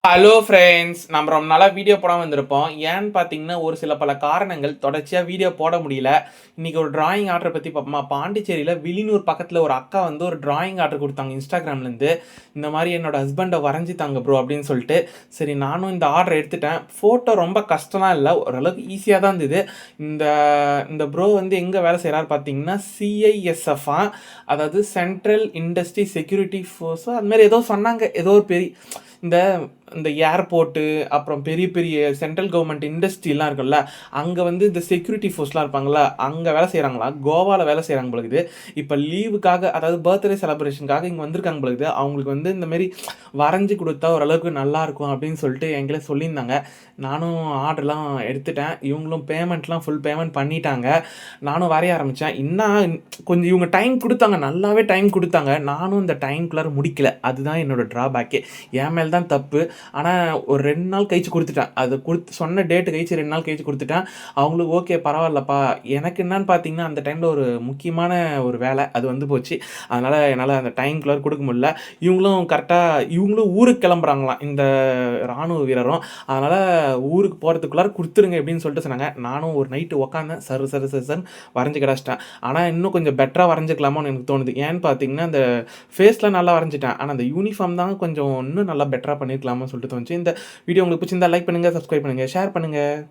Hello friends, நம்ம ரொம்ப நாளாக வீடியோ போடாமல் வந்திருப்போம். ஏன்னு பார்த்தீங்கன்னா, ஒரு சில பல காரணங்கள் தொடர்ச்சியாக வீடியோ போட முடியல. இன்றைக்கி ஒரு டிராயிங் ஆர்டரை பற்றி பார்ப்போமா. பாண்டிச்சேரியில் வில்லியனூர் பக்கத்தில் ஒரு அக்கா வந்து ஒரு டிராயிங் ஆர்டர் கொடுத்தாங்க இன்ஸ்டாகிராம்லேருந்து. இந்த மாதிரி என்னோட ஹஸ்பண்டை வரைஞ்சி தாங்க ப்ரோ அப்படின்னு சொல்லிட்டு. சரி, நானும் இந்த ஆர்டர் எடுத்துட்டேன். ஃபோட்டோ ரொம்ப கஷ்டம்லாம் இல்லை, ஓரளவுக்கு ஈஸியாக தான் இருந்தது. இந்த இந்த ப்ரோ வந்து எங்கே வேலை செய்கிறாரு பார்த்தீங்கன்னா, சிஐஎஸ்எஃப்ஆ, அதாவது சென்ட்ரல் இண்டஸ்ட்ரி செக்யூரிட்டி ஃபோர்ஸோ அதுமாரி ஏதோ சொன்னாங்க. ஏதோ ஒரு பெரிய இந்த இந்த ஏர்போர்ட்டு, அப்புறம் பெரிய பெரிய சென்ட்ரல் கவர்மெண்ட் இண்டஸ்ட்ரிலாம் இருக்குல்ல, அங்கே வந்து இந்த செக்யூரிட்டி ஃபோர்ஸ்லாம் இருப்பாங்கள்ல, அங்கே வேலை செய்கிறாங்களா, கோவாவில் வேலை செய்கிறாங்க பொழுது. இப்போ லீவுக்காக, அதாவது பர்த்டே செலிப்ரேஷனுக்காக இங்கே வந்திருக்காங்க பொழுது. அவங்களுக்கு வந்து இந்தமாரி வரைஞ்சி கொடுத்தா ஓரளவுக்கு நல்லாயிருக்கும் அப்படின்னு சொல்லிட்டு எங்களை சொல்லியிருந்தாங்க. நானும் ஆர்டர்லாம் எடுத்துட்டேன். இவங்களும் பேமெண்ட்லாம் ஃபுல் பேமெண்ட் பண்ணிட்டாங்க. நானும் வரைய ஆரம்பித்தேன். இன்னும் கொஞ்சம் இவங்க டைம் கொடுத்தாங்க, நல்லாவே டைம் கொடுத்தாங்க. நானும் இந்த டைம்குள்ளார முடிக்கல. அதுதான் என்னோடய ட்ராபேக்கே. என் மேல் தான் தப்பு. ஆனால் ஒரு 2 நாள் கழிச்சு கொடுத்துட்டேன். அது சொன்ன டேட்டு கழிச்சு 2 நாள் கழிச்சு கொடுத்துட்டேன். அவங்களுக்கு ஓகே பரவாயில்லப்பா. எனக்கு என்னன்னு பார்த்தீங்கன்னா, அந்த டைமில் ஒரு முக்கியமான ஒரு வேலை அது வந்து போச்சு. அதனால் என்னால் அந்த டைம்குள்ளார கொடுக்க முடியல. இவங்களும் ஊருக்கு கிளம்புறாங்களாம், இந்த இராணுவ வீரரும். அதனால் ஊருக்கு போகிறதுக்குள்ளார கொடுத்துருங்க அப்படின்னு சொல்லிட்டு சொன்னாங்க. நானும் ஒரு நைட்டு உட்காந்தேன், சருன்னு வரைஞ்சி கிடச்சிட்டேன். ஆனால் இன்னும் கொஞ்சம் பெட்டராக வரைஞ்சிக்கலாமோன்னு எனக்கு தோணுது. ஏன்னு பார்த்தீங்கன்னா, இந்த ஃபேஸ்லாம் நல்லா வரைஞ்சிட்டேன். ஆனால் அந்த யூனிஃபார்ம் தான் கொஞ்சம் இன்னும் நல்லா பெட்டராக பண்ணியிருக்கலாமோ சொல்லிட்டு தோணுச்சு. இந்த வீடியோ உங்களுக்கு பிடிச்சிருந்தா லைக் பண்ணுங்கள், சப்ஸ்கிரைப் பண்ணுங்கள், ஷேர் பண்ணுங்கள்.